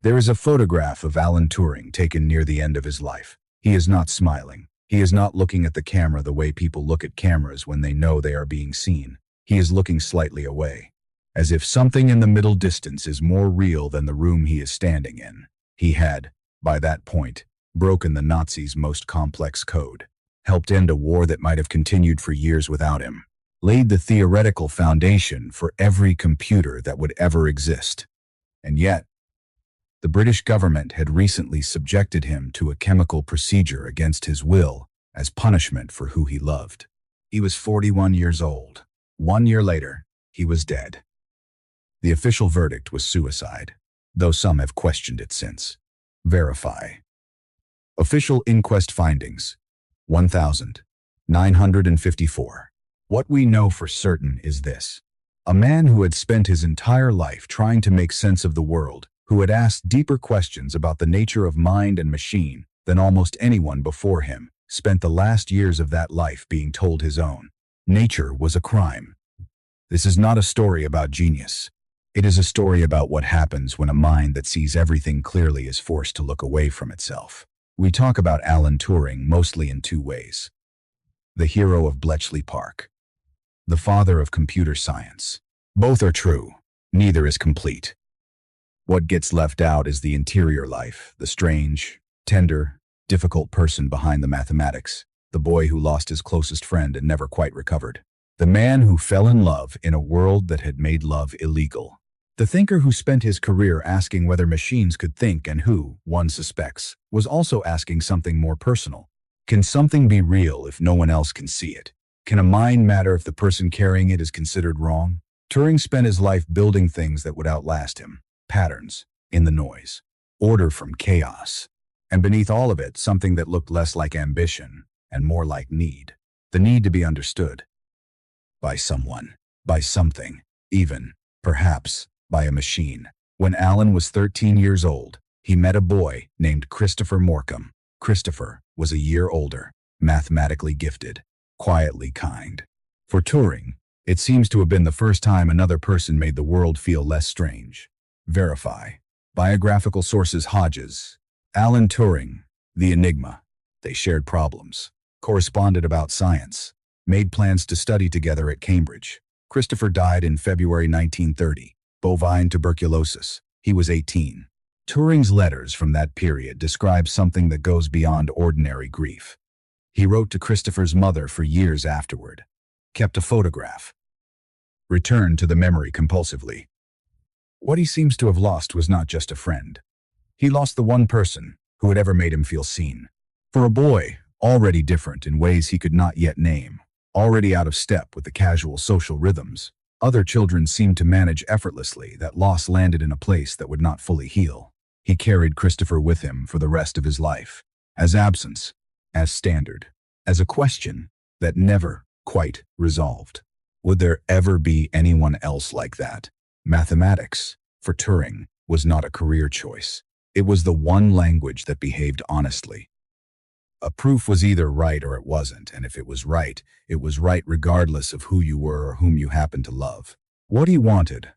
There is a photograph of Alan Turing taken near the end of his life. He is not smiling. He is not looking at the camera the way people look at cameras when they know they are being seen. He is looking slightly away, as if something in the middle distance is more real than the room he is standing in. He had, by that point, broken the Nazis' most complex code, helped end a war that might have continued for years without him, laid the theoretical foundation for every computer that would ever exist. And yet, the British government had recently subjected him to a chemical procedure against his will as punishment for who he loved. He was 41 years old. 1 year later, he was dead. The official verdict was suicide, though some have questioned it since. Verify. Official inquest findings, 1,954. What we know for certain is this. A man who had spent his entire life trying to make sense of the world, who had asked deeper questions about the nature of mind and machine than almost anyone before him, spent the last years of that life being told his own. Nature was a crime. This is not a story about genius. It is a story about what happens when a mind that sees everything clearly is forced to look away from itself. We talk about Alan Turing mostly in two ways. The hero of Bletchley Park. The father of computer science. Both are true. Neither is complete. What gets left out is the interior life, the strange, tender, difficult person behind the mathematics, the boy who lost his closest friend and never quite recovered, the man who fell in love in a world that had made love illegal, the thinker who spent his career asking whether machines could think and who, one suspects, was also asking something more personal. Can something be real if no one else can see it? Can a mind matter if the person carrying it is considered wrong? Turing spent his life building things that would outlast him. Patterns in the noise, order from chaos, and beneath all of it, something that looked less like ambition and more like need. The need to be understood by someone, by something, even, perhaps, by a machine. When Alan was 13 years old, he met a boy named Christopher Morcom. Christopher was a year older, mathematically gifted, quietly kind. For Turing, it seems to have been the first time another person made the world feel less strange. Verify. Biographical sources: Hodges, Alan Turing, the Enigma. They shared problems, corresponded about science, made plans to study together at Cambridge. Christopher died in February 1930, bovine tuberculosis. He was 18. Turing's letters from that period describe something that goes beyond ordinary grief. He wrote to Christopher's mother for years afterward, kept a photograph, returned to the memory compulsively. What he seems to have lost was not just a friend. He lost the one person who had ever made him feel seen. For a boy, already different in ways he could not yet name, already out of step with the casual social rhythms other children seemed to manage effortlessly, that loss landed in a place that would not fully heal. He carried Christopher with him for the rest of his life, as absence, as standard, as a question that never quite resolved. Would there ever be anyone else like that? Mathematics, for Turing, was not a career choice. It was the one language that behaved honestly. A proof was either right or it wasn't, and if it was right regardless of who you were or whom you happened to love. What he wanted,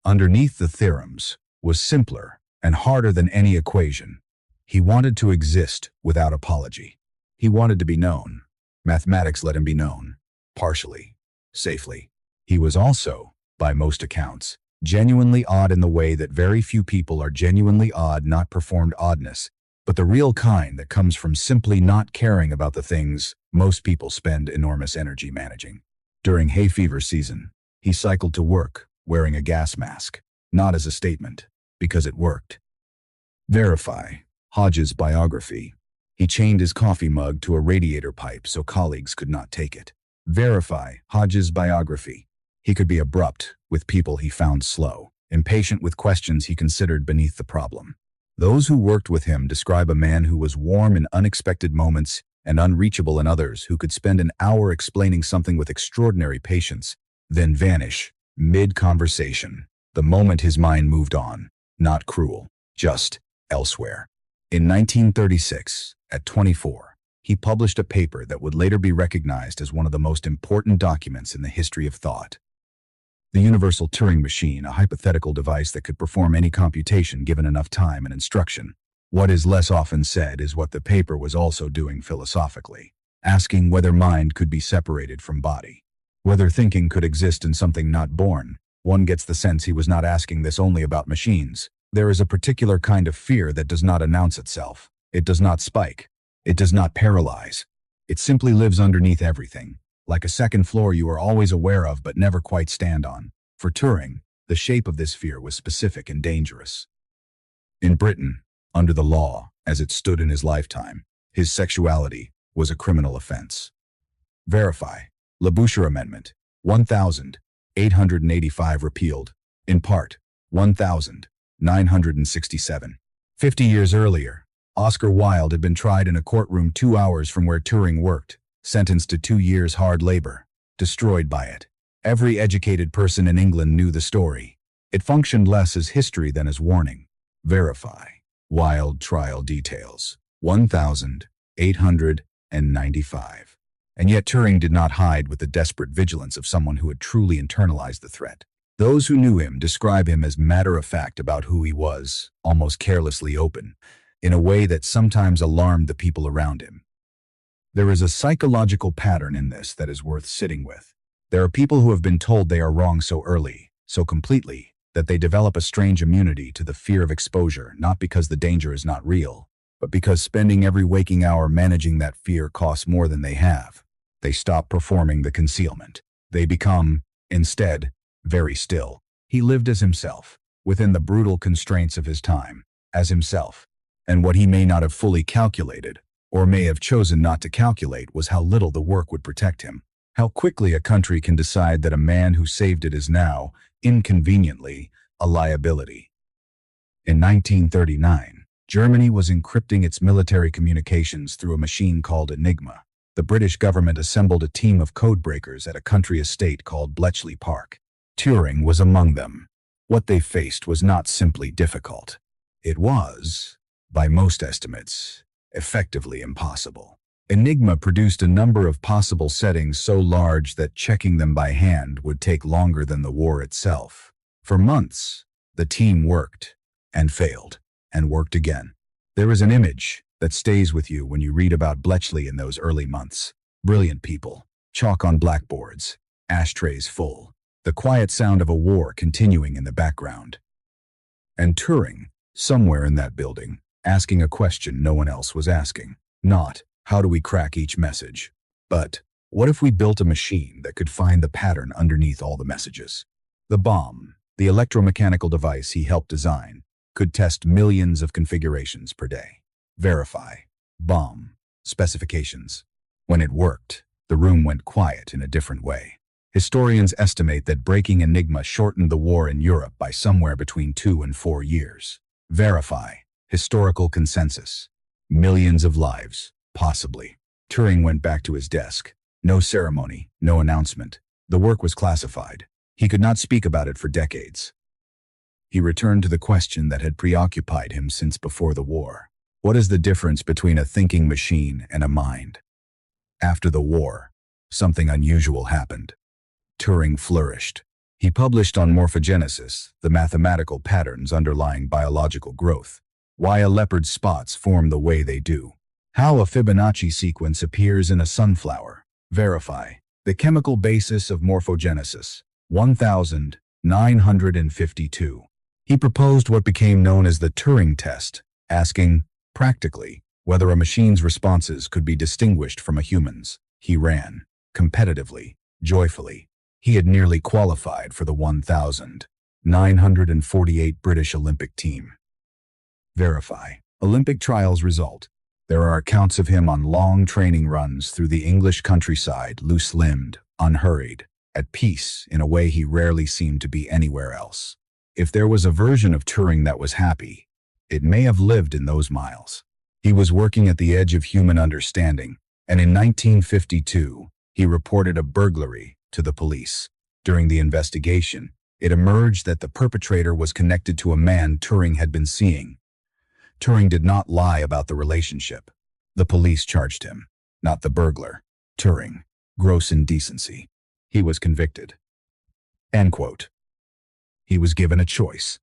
underneath the theorems, was simpler and harder than any equation. He wanted to exist without apology. He wanted to be known. Mathematics let him be known, partially, safely. He was also, by most accounts, genuinely odd in the way that very few people are genuinely odd, not performed oddness, but the real kind that comes from simply not caring about the things most people spend enormous energy managing. During hay fever season, he cycled to work wearing a gas mask, not as a statement, because it worked. Verify. Hodges' biography. He chained his coffee mug to a radiator pipe so colleagues could not take it. Verify. Hodges' biography. He could be abrupt with people he found slow, impatient with questions he considered beneath the problem. Those who worked with him describe a man who was warm in unexpected moments and unreachable in others, who could spend an hour explaining something with extraordinary patience, then vanish mid-conversation, the moment his mind moved on, not cruel, just elsewhere. In 1936, at 24, he published a paper that would later be recognized as one of the most important documents in the history of thought. The universal Turing machine, a hypothetical device that could perform any computation given enough time and instruction. What is less often said is what the paper was also doing philosophically, asking whether mind could be separated from body, whether thinking could exist in something not born. One gets the sense he was not asking this only about machines. There is a particular kind of fear that does not announce itself. It does not spike. It does not paralyze. It simply lives underneath everything, like a second floor you are always aware of but never quite stand on. For Turing, the shape of this fear was specific and dangerous. In Britain, under the law, as it stood in his lifetime, his sexuality was a criminal offense. Verify. Labouchere Amendment, 1885 repealed, in part, 1967. 50 years earlier, Oscar Wilde had been tried in a courtroom 2 hours from where Turing worked, sentenced to 2 years hard labor, destroyed by it. Every educated person in England knew the story. It functioned less as history than as warning. Verify. Wilde trial details, 1895. And yet Turing did not hide with the desperate vigilance of someone who had truly internalized the threat. Those who knew him describe him as matter-of-fact about who he was, almost carelessly open, in a way that sometimes alarmed the people around him. There is a psychological pattern in this that is worth sitting with. There are people who have been told they are wrong so early, so completely, that they develop a strange immunity to the fear of exposure, not because the danger is not real, but because spending every waking hour managing that fear costs more than they have. They stop performing the concealment. They become, instead, very still. He lived as himself, within the brutal constraints of his time, as himself. And what he may not have fully calculated, or may have chosen not to calculate, was how little the work would protect him. How quickly a country can decide that a man who saved it is now, inconveniently, a liability. In 1939, Germany was encrypting its military communications through a machine called Enigma. The British government assembled a team of codebreakers at a country estate called Bletchley Park. Turing was among them. What they faced was not simply difficult. It was, by most estimates, effectively impossible. Enigma produced a number of possible settings so large that checking them by hand would take longer than the war itself. For months, the team worked, and failed, and worked again. There is an image that stays with you when you read about Bletchley in those early months. Brilliant people, chalk on blackboards, ashtrays full, the quiet sound of a war continuing in the background. And Turing, somewhere in that building, asking a question no one else was asking. Not, how do we crack each message? But, what if we built a machine that could find the pattern underneath all the messages? The bomb, the electromechanical device he helped design, could test millions of configurations per day. Verify. Bomb. Specifications. When it worked, the room went quiet in a different way. Historians estimate that breaking Enigma shortened the war in Europe by somewhere between 2 and 4 years. Verify. Historical consensus. Millions of lives. Possibly. Turing went back to his desk. No ceremony, no announcement. The work was classified. He could not speak about it for decades. He returned to the question that had preoccupied him since before the war. What is the difference between a thinking machine and a mind? After the war, something unusual happened. Turing flourished. He published on morphogenesis, the mathematical patterns underlying biological growth. Why a leopard's spots form the way they do. How a Fibonacci sequence appears in a sunflower. Verify. The chemical basis of morphogenesis. 1952. He proposed what became known as the Turing Test, asking, practically, whether a machine's responses could be distinguished from a human's. He ran, competitively, joyfully. He had nearly qualified for the 1948 British Olympic team. Verify. Olympic trials result. There are accounts of him on long training runs through the English countryside, loose-limbed, unhurried, at peace in a way he rarely seemed to be anywhere else. If there was a version of Turing that was happy, it may have lived in those miles. He was working at the edge of human understanding, and in 1952, he reported a burglary to the police. During the investigation, it emerged that the perpetrator was connected to a man Turing had been seeing. Turing did not lie about the relationship. The police charged him, not the burglar. Turing. Gross indecency. He was convicted. End quote. He was given a choice: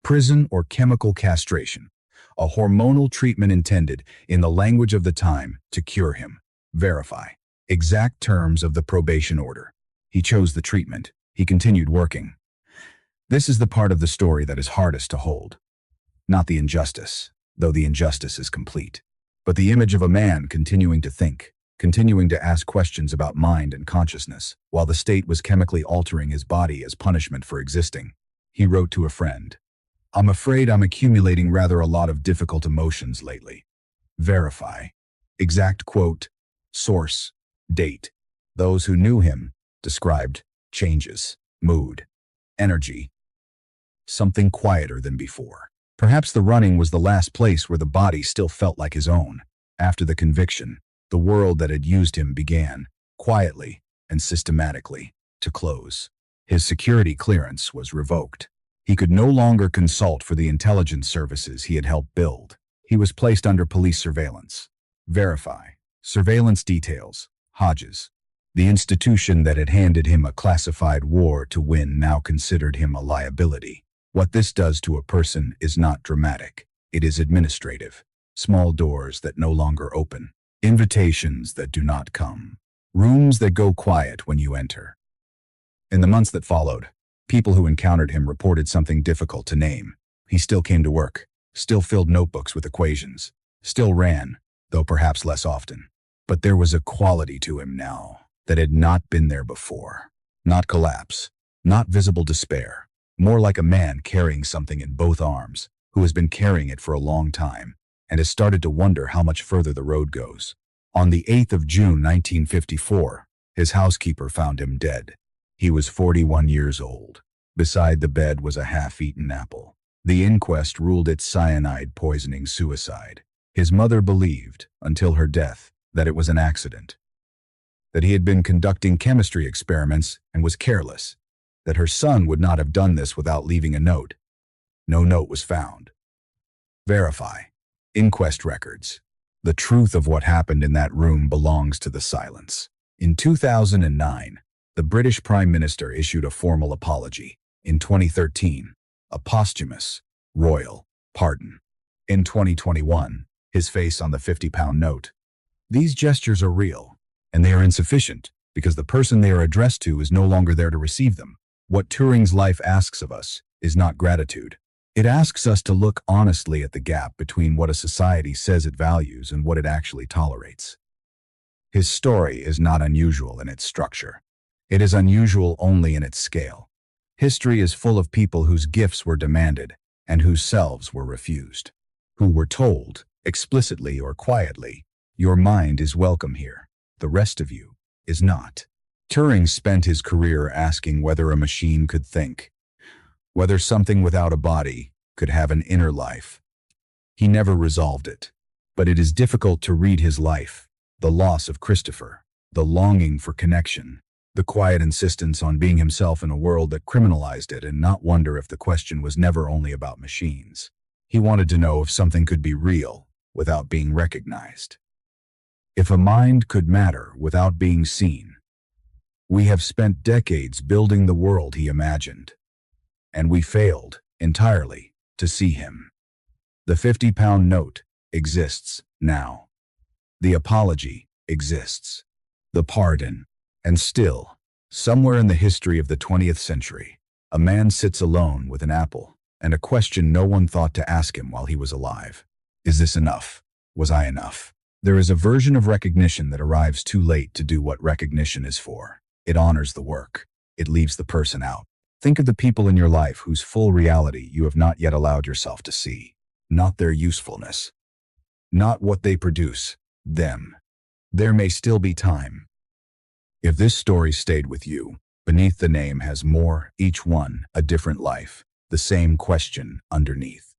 prison or chemical castration, a hormonal treatment intended, in the language of the time, to cure him. Verify. Exact terms of the probation order. He chose the treatment. He continued working. This is the part of the story that is hardest to hold. Not the injustice, though the injustice is complete, but the image of a man continuing to think, continuing to ask questions about mind and consciousness, while the state was chemically altering his body as punishment for existing. He wrote to a friend, "I'm afraid I'm accumulating rather a lot of difficult emotions lately." Verify. Exact quote. Source. Date. Those who knew him described changes, mood, energy, something quieter than before. Perhaps the running was the last place where the body still felt like his own. After the conviction, the world that had used him began, quietly and systematically, to close. His security clearance was revoked. He could no longer consult for the intelligence services he had helped build. He was placed under police surveillance. Verify. Surveillance details. Hodges. The institution that had handed him a classified war to win now considered him a liability. What this does to a person is not dramatic. It is administrative. Small doors that no longer open. Invitations that do not come. Rooms that go quiet when you enter. In the months that followed, people who encountered him reported something difficult to name. He still came to work, still filled notebooks with equations, still ran, though perhaps less often. But there was a quality to him now that had not been there before. Not collapse, not visible despair, more like a man carrying something in both arms, who has been carrying it for a long time, and has started to wonder how much further the road goes. On the 8th of June 1954, his housekeeper found him dead. He was 41 years old. Beside the bed was a half-eaten apple. The inquest ruled it cyanide poisoning suicide. His mother believed, until her death, that it was an accident, that he had been conducting chemistry experiments and was careless, that her son would not have done this without leaving a note. No note was found. Verify. Inquest records. The truth of what happened in that room belongs to the silence. In 2009, the British Prime Minister issued a formal apology. In 2013, a posthumous, royal pardon. In 2021, his face on the 50-pound note. These gestures are real, and they are insufficient because the person they are addressed to is no longer there to receive them. What Turing's life asks of us is not gratitude. It asks us to look honestly at the gap between what a society says it values and what it actually tolerates. His story is not unusual in its structure. It is unusual only in its scale. History is full of people whose gifts were demanded and whose selves were refused, who were told, explicitly or quietly, "Your mind is welcome here. The rest of you is not." Turing spent his career asking whether a machine could think, whether something without a body could have an inner life. He never resolved it, but it is difficult to read his life, the loss of Christopher, the longing for connection, the quiet insistence on being himself in a world that criminalized it, and not wonder if the question was never only about machines. He wanted to know if something could be real without being recognized. If a mind could matter without being seen. We have spent decades building the world he imagined, and we failed entirely to see him. The 50-pound note exists now. The apology exists. The pardon. And still, somewhere in the history of the 20th century, a man sits alone with an apple and a question no one thought to ask him while he was alive. Is this enough? Was I enough? There is a version of recognition that arrives too late to do what recognition is for. It honors the work. It leaves the person out. Think of the people in your life whose full reality you have not yet allowed yourself to see. Not their usefulness. Not what they produce. Them. There may still be time. If this story stayed with you, beneath the name has more, each one a different life, the same question underneath.